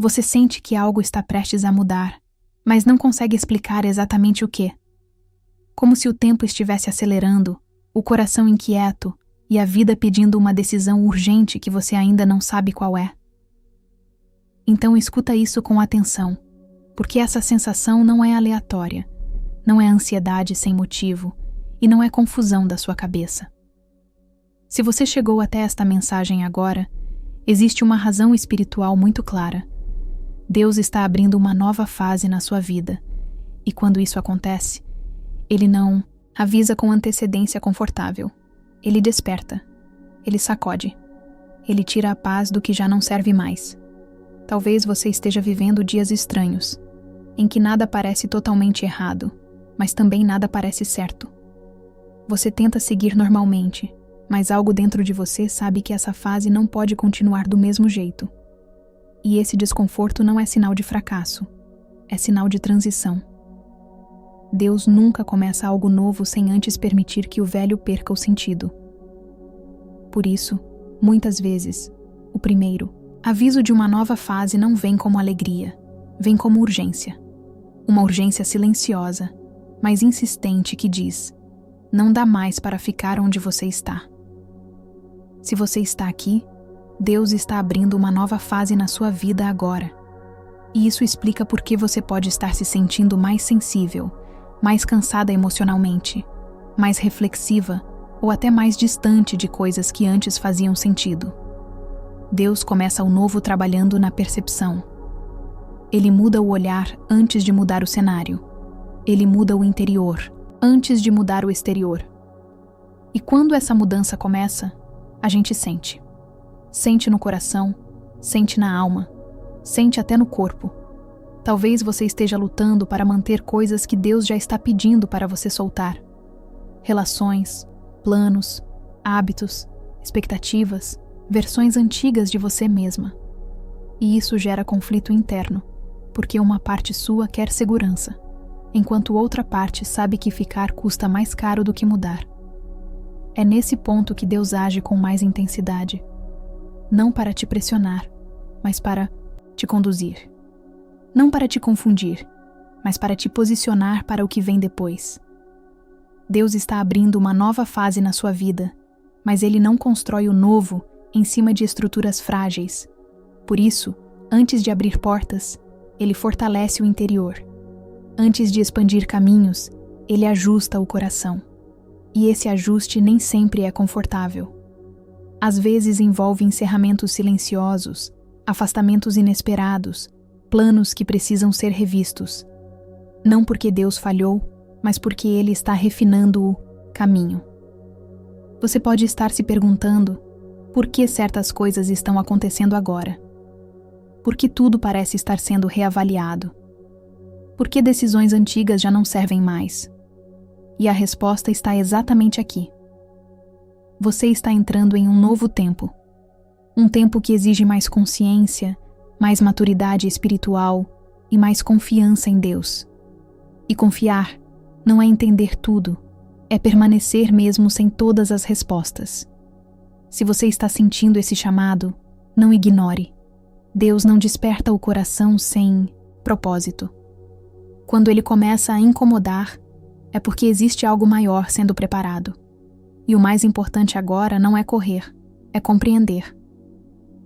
Você sente que algo está prestes a mudar, mas não consegue explicar exatamente o quê. Como se o tempo estivesse acelerando, o coração inquieto e a vida pedindo uma decisão urgente que você ainda não sabe qual é. Então escuta isso com atenção, porque essa sensação não é aleatória, não é ansiedade sem motivo e não é confusão da sua cabeça. Se você chegou até esta mensagem agora, existe uma razão espiritual muito clara. Deus está abrindo uma nova fase na sua vida, e quando isso acontece, Ele não avisa com antecedência confortável. Ele desperta, Ele sacode, Ele tira a paz do que já não serve mais. Talvez você esteja vivendo dias estranhos, em que nada parece totalmente errado, mas também nada parece certo. Você tenta seguir normalmente, mas algo dentro de você sabe que essa fase não pode continuar do mesmo jeito. E esse desconforto não é sinal de fracasso, é sinal de transição. Deus nunca começa algo novo sem antes permitir que o velho perca o sentido. Por isso, muitas vezes, o primeiro aviso de uma nova fase não vem como alegria, vem como urgência. Uma urgência silenciosa, mas insistente que diz: não dá mais para ficar onde você está. Se você está aqui, Deus está abrindo uma nova fase na sua vida agora. E isso explica por que você pode estar se sentindo mais sensível, mais cansada emocionalmente, mais reflexiva ou até mais distante de coisas que antes faziam sentido. Deus começa o novo trabalhando na percepção. Ele muda o olhar antes de mudar o cenário. Ele muda o interior antes de mudar o exterior. E quando essa mudança começa, a gente sente. Sente no coração, sente na alma, sente até no corpo. Talvez você esteja lutando para manter coisas que Deus já está pedindo para você soltar. Relações, planos, hábitos, expectativas, versões antigas de você mesma. E isso gera conflito interno, porque uma parte sua quer segurança, enquanto outra parte sabe que ficar custa mais caro do que mudar. É nesse ponto que Deus age com mais intensidade. Não para te pressionar, mas para te conduzir. Não para te confundir, mas para te posicionar para o que vem depois. Deus está abrindo uma nova fase na sua vida, mas Ele não constrói o novo em cima de estruturas frágeis. Por isso, antes de abrir portas, Ele fortalece o interior. Antes de expandir caminhos, Ele ajusta o coração. E esse ajuste nem sempre é confortável. Às vezes envolve encerramentos silenciosos, afastamentos inesperados, planos que precisam ser revistos. Não porque Deus falhou, mas porque Ele está refinando o caminho. Você pode estar se perguntando por que certas coisas estão acontecendo agora. Por que tudo parece estar sendo reavaliado? Por que decisões antigas já não servem mais? E a resposta está exatamente aqui. Você está entrando em um novo tempo. Um tempo que exige mais consciência, mais maturidade espiritual e mais confiança em Deus. E confiar não é entender tudo, é permanecer mesmo sem todas as respostas. Se você está sentindo esse chamado, não ignore. Deus não desperta o coração sem propósito. Quando Ele começa a incomodar, é porque existe algo maior sendo preparado. E o mais importante agora não é correr, é compreender.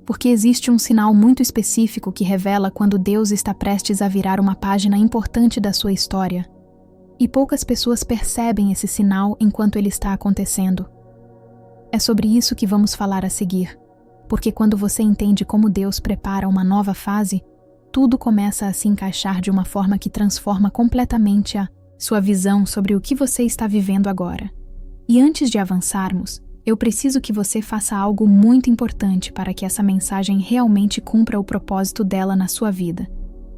Porque existe um sinal muito específico que revela quando Deus está prestes a virar uma página importante da sua história. E poucas pessoas percebem esse sinal enquanto ele está acontecendo. É sobre isso que vamos falar a seguir, porque quando você entende como Deus prepara uma nova fase, tudo começa a se encaixar de uma forma que transforma completamente a sua visão sobre o que você está vivendo agora. E antes de avançarmos, eu preciso que você faça algo muito importante para que essa mensagem realmente cumpra o propósito dela na sua vida.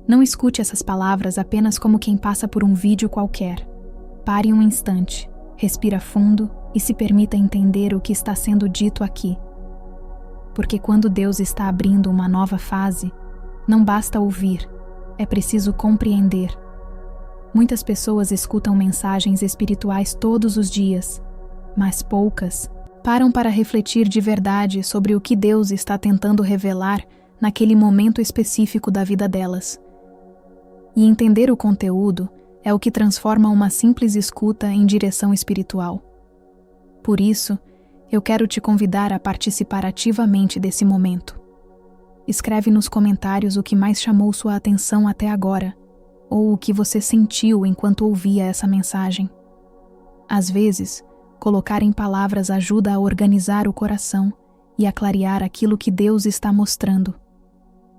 Não escute essas palavras apenas como quem passa por um vídeo qualquer. Pare um instante, respira fundo e se permita entender o que está sendo dito aqui. Porque quando Deus está abrindo uma nova fase, não basta ouvir, é preciso compreender. Muitas pessoas escutam mensagens espirituais todos os dias, mas poucas param para refletir de verdade sobre o que Deus está tentando revelar naquele momento específico da vida delas. E entender o conteúdo é o que transforma uma simples escuta em direção espiritual. Por isso, eu quero te convidar a participar ativamente desse momento. Escreve nos comentários o que mais chamou sua atenção até agora, ou o que você sentiu enquanto ouvia essa mensagem. Às vezes, colocar em palavras ajuda a organizar o coração e a clarear aquilo que Deus está mostrando.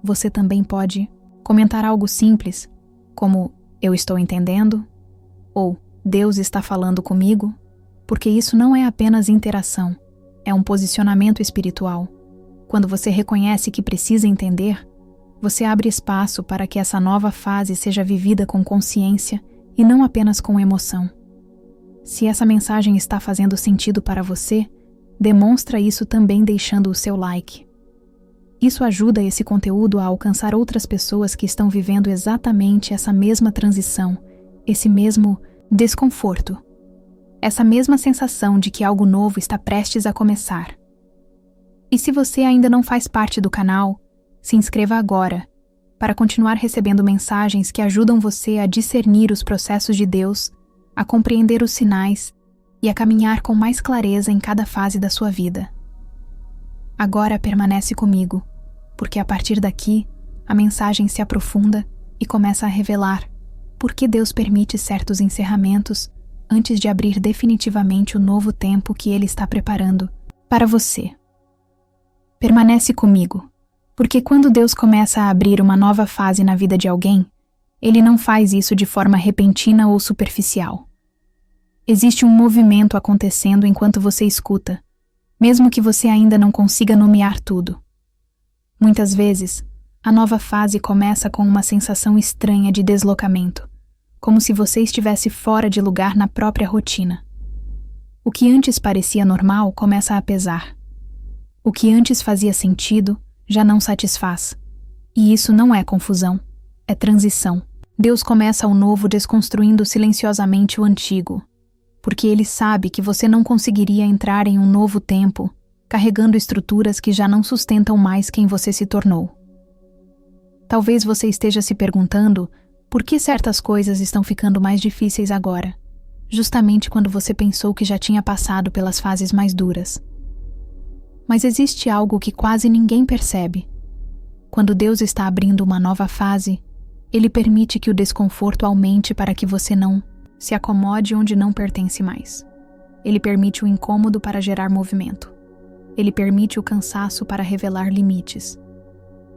Você também pode comentar algo simples, como "Eu estou entendendo" ou "Deus está falando comigo", porque isso não é apenas interação, é um posicionamento espiritual. Quando você reconhece que precisa entender, você abre espaço para que essa nova fase seja vivida com consciência e não apenas com emoção. Se essa mensagem está fazendo sentido para você, demonstra isso também deixando o seu like. Isso ajuda esse conteúdo a alcançar outras pessoas que estão vivendo exatamente essa mesma transição, esse mesmo desconforto, essa mesma sensação de que algo novo está prestes a começar. E se você ainda não faz parte do canal, se inscreva agora, para continuar recebendo mensagens que ajudam você a discernir os processos de Deus, a compreender os sinais e a caminhar com mais clareza em cada fase da sua vida. Agora permanece comigo, porque a partir daqui, a mensagem se aprofunda e começa a revelar por que Deus permite certos encerramentos antes de abrir definitivamente o novo tempo que Ele está preparando para você. Permanece comigo, porque quando Deus começa a abrir uma nova fase na vida de alguém, Ele não faz isso de forma repentina ou superficial. Existe um movimento acontecendo enquanto você escuta, mesmo que você ainda não consiga nomear tudo. Muitas vezes, a nova fase começa com uma sensação estranha de deslocamento, como se você estivesse fora de lugar na própria rotina. O que antes parecia normal começa a pesar. O que antes fazia sentido já não satisfaz. E isso não é confusão, é transição. Deus começa o novo desconstruindo silenciosamente o antigo, porque Ele sabe que você não conseguiria entrar em um novo tempo carregando estruturas que já não sustentam mais quem você se tornou. Talvez você esteja se perguntando por que certas coisas estão ficando mais difíceis agora, justamente quando você pensou que já tinha passado pelas fases mais duras. Mas existe algo que quase ninguém percebe. Quando Deus está abrindo uma nova fase, Ele permite que o desconforto aumente para que você não se acomode onde não pertence mais. Ele permite o incômodo para gerar movimento. Ele permite o cansaço para revelar limites.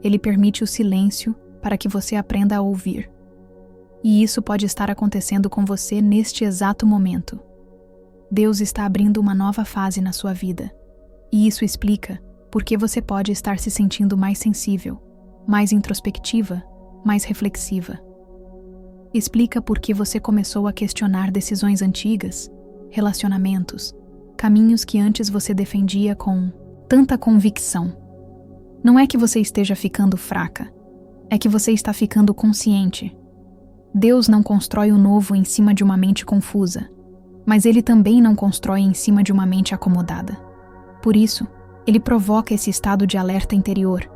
Ele permite o silêncio para que você aprenda a ouvir. E isso pode estar acontecendo com você neste exato momento. Deus está abrindo uma nova fase na sua vida. E isso explica por que você pode estar se sentindo mais sensível, mais introspectiva, mais reflexiva. Explica por que você começou a questionar decisões antigas, relacionamentos, caminhos que antes você defendia com tanta convicção. Não é que você esteja ficando fraca, é que você está ficando consciente. Deus não constrói o novo em cima de uma mente confusa, mas Ele também não constrói em cima de uma mente acomodada. Por isso, Ele provoca esse estado de alerta interior,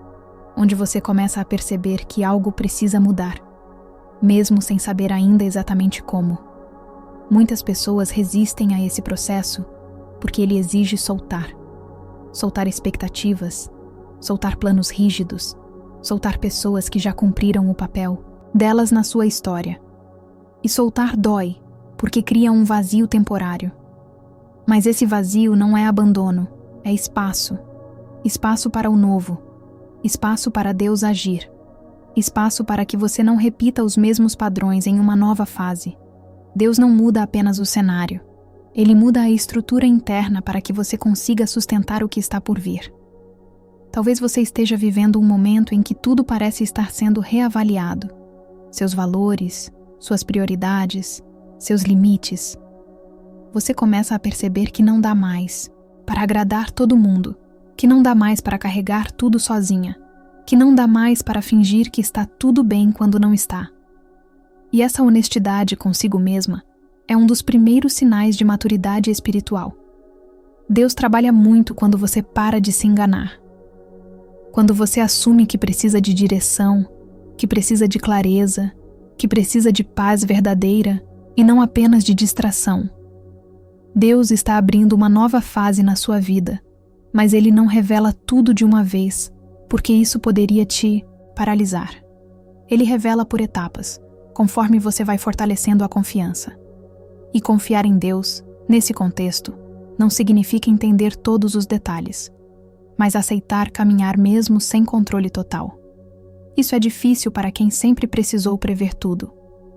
onde você começa a perceber que algo precisa mudar, mesmo sem saber ainda exatamente como. Muitas pessoas resistem a esse processo porque ele exige soltar. Soltar expectativas, soltar planos rígidos, soltar pessoas que já cumpriram o papel delas na sua história. E soltar dói, porque cria um vazio temporário. Mas esse vazio não é abandono, é espaço. Espaço para o novo. Espaço para Deus agir. Espaço para que você não repita os mesmos padrões em uma nova fase. Deus não muda apenas o cenário. Ele muda a estrutura interna para que você consiga sustentar o que está por vir. Talvez você esteja vivendo um momento em que tudo parece estar sendo reavaliado. Seus valores, suas prioridades, seus limites. Você começa a perceber que não dá mais para agradar todo mundo, que não dá mais para carregar tudo sozinha, que não dá mais para fingir que está tudo bem quando não está. E essa honestidade consigo mesma é um dos primeiros sinais de maturidade espiritual. Deus trabalha muito quando você para de se enganar. Quando você assume que precisa de direção, que precisa de clareza, que precisa de paz verdadeira e não apenas de distração. Deus está abrindo uma nova fase na sua vida, mas Ele não revela tudo de uma vez, porque isso poderia te paralisar. Ele revela por etapas, conforme você vai fortalecendo a confiança. E confiar em Deus, nesse contexto, não significa entender todos os detalhes, mas aceitar caminhar mesmo sem controle total. Isso é difícil para quem sempre precisou prever tudo,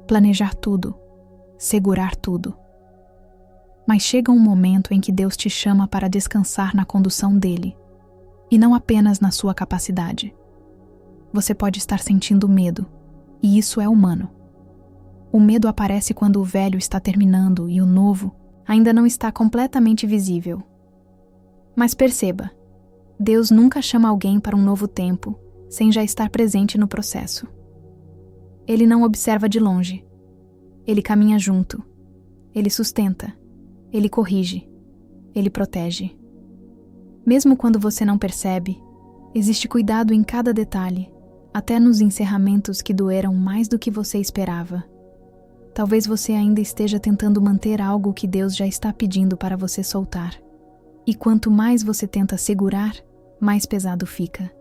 planejar tudo, segurar tudo. Mas chega um momento em que Deus te chama para descansar na condução dele, e não apenas na sua capacidade. Você pode estar sentindo medo, e isso é humano. O medo aparece quando o velho está terminando e o novo ainda não está completamente visível. Mas perceba, Deus nunca chama alguém para um novo tempo sem já estar presente no processo. Ele não observa de longe. Ele caminha junto. Ele sustenta. Ele corrige. Ele protege. Mesmo quando você não percebe, existe cuidado em cada detalhe, até nos encerramentos que doeram mais do que você esperava. Talvez você ainda esteja tentando manter algo que Deus já está pedindo para você soltar. E quanto mais você tenta segurar, mais pesado fica.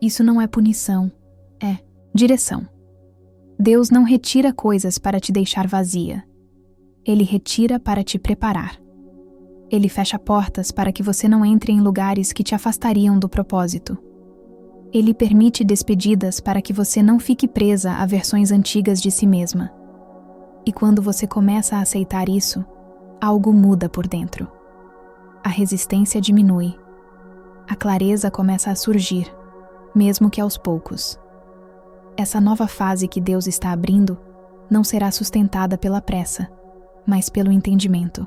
Isso não é punição, é direção. Deus não retira coisas para te deixar vazia. Ele retira para te preparar. Ele fecha portas para que você não entre em lugares que te afastariam do propósito. Ele permite despedidas para que você não fique presa a versões antigas de si mesma. E quando você começa a aceitar isso, algo muda por dentro. A resistência diminui. A clareza começa a surgir, mesmo que aos poucos. Essa nova fase que Deus está abrindo não será sustentada pela pressa, mas pelo entendimento.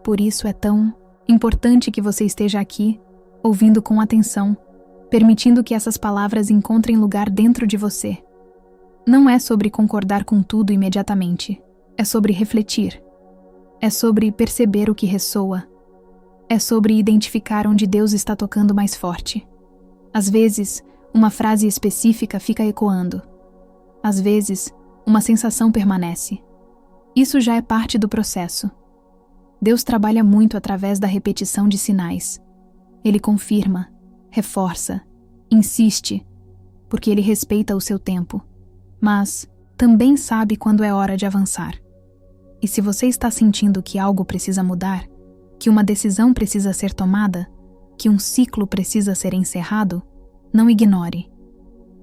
Por isso é tão importante que você esteja aqui, ouvindo com atenção, permitindo que essas palavras encontrem lugar dentro de você. Não é sobre concordar com tudo imediatamente, é sobre refletir. É sobre perceber o que ressoa. É sobre identificar onde Deus está tocando mais forte. Às vezes, uma frase específica fica ecoando. Às vezes, uma sensação permanece. Isso já é parte do processo. Deus trabalha muito através da repetição de sinais. Ele confirma, reforça, insiste, porque Ele respeita o seu tempo, mas também sabe quando é hora de avançar. E se você está sentindo que algo precisa mudar, que uma decisão precisa ser tomada, que um ciclo precisa ser encerrado, não ignore.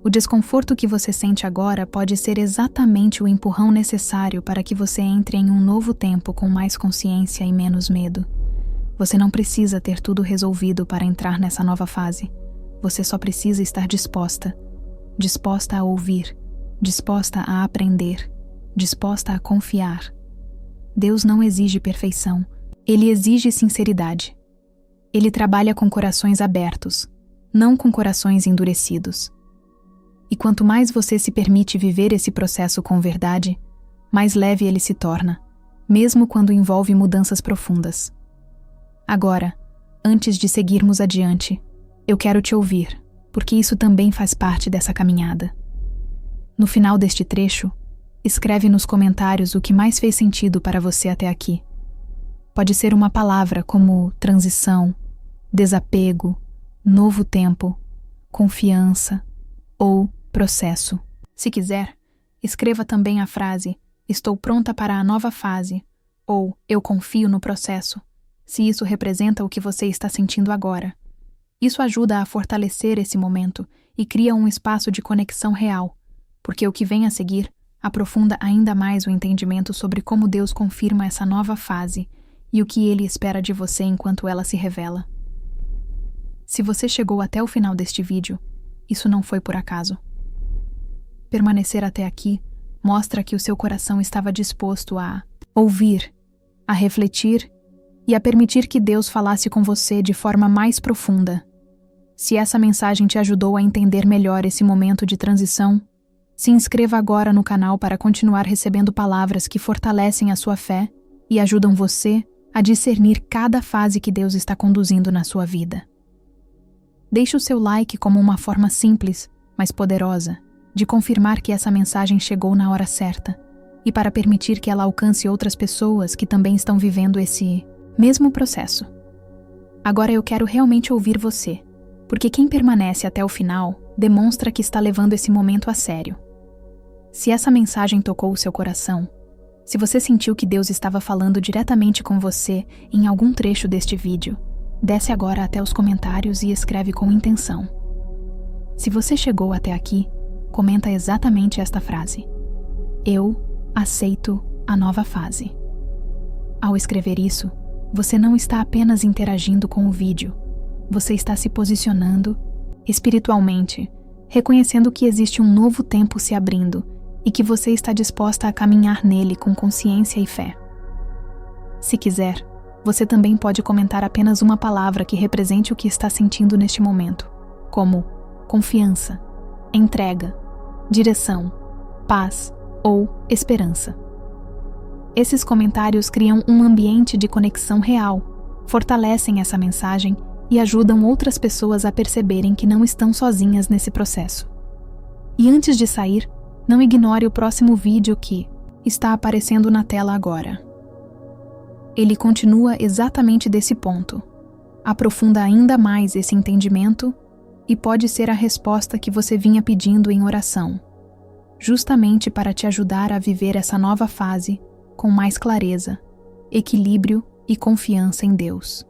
O desconforto que você sente agora pode ser exatamente o empurrão necessário para que você entre em um novo tempo com mais consciência e menos medo. Você não precisa ter tudo resolvido para entrar nessa nova fase. Você só precisa estar disposta a ouvir, disposta a aprender, disposta a confiar. Deus não exige perfeição. Ele exige sinceridade. Ele trabalha com corações abertos, não com corações endurecidos. E quanto mais você se permite viver esse processo com verdade, mais leve ele se torna, mesmo quando envolve mudanças profundas. Agora, antes de seguirmos adiante, eu quero te ouvir, porque isso também faz parte dessa caminhada. No final deste trecho, escreve nos comentários o que mais fez sentido para você até aqui. Pode ser uma palavra como transição, desapego, novo tempo, confiança ou processo. Se quiser, escreva também a frase "Estou pronta para a nova fase" ou "Eu confio no processo", se isso representa o que você está sentindo agora. Isso ajuda a fortalecer esse momento e cria um espaço de conexão real, porque o que vem a seguir aprofunda ainda mais o entendimento sobre como Deus confirma essa nova fase e o que Ele espera de você enquanto ela se revela. Se você chegou até o final deste vídeo, isso não foi por acaso. Permanecer até aqui mostra que o seu coração estava disposto a ouvir, a refletir e a permitir que Deus falasse com você de forma mais profunda. Se essa mensagem te ajudou a entender melhor esse momento de transição, se inscreva agora no canal para continuar recebendo palavras que fortalecem a sua fé e ajudam você a discernir cada fase que Deus está conduzindo na sua vida. Deixe o seu like como uma forma simples, mas poderosa, de confirmar que essa mensagem chegou na hora certa e para permitir que ela alcance outras pessoas que também estão vivendo esse mesmo processo. Agora eu quero realmente ouvir você, porque quem permanece até o final demonstra que está levando esse momento a sério. Se essa mensagem tocou o seu coração, se você sentiu que Deus estava falando diretamente com você em algum trecho deste vídeo, desce agora até os comentários e escreve com intenção. Se você chegou até aqui, comenta exatamente esta frase: Eu aceito a nova fase. Ao escrever isso, você não está apenas interagindo com o vídeo, você está se posicionando espiritualmente, reconhecendo que existe um novo tempo se abrindo e que você está disposta a caminhar nele com consciência e fé. Se quiser, você também pode comentar apenas uma palavra que represente o que está sentindo neste momento, como confiança, entrega, direção, paz ou esperança. Esses comentários criam um ambiente de conexão real, fortalecem essa mensagem e ajudam outras pessoas a perceberem que não estão sozinhas nesse processo. E antes de sair, não ignore o próximo vídeo que está aparecendo na tela agora. Ele continua exatamente desse ponto, aprofunda ainda mais esse entendimento e pode ser a resposta que você vinha pedindo em oração, justamente para te ajudar a viver essa nova fase com mais clareza, equilíbrio e confiança em Deus.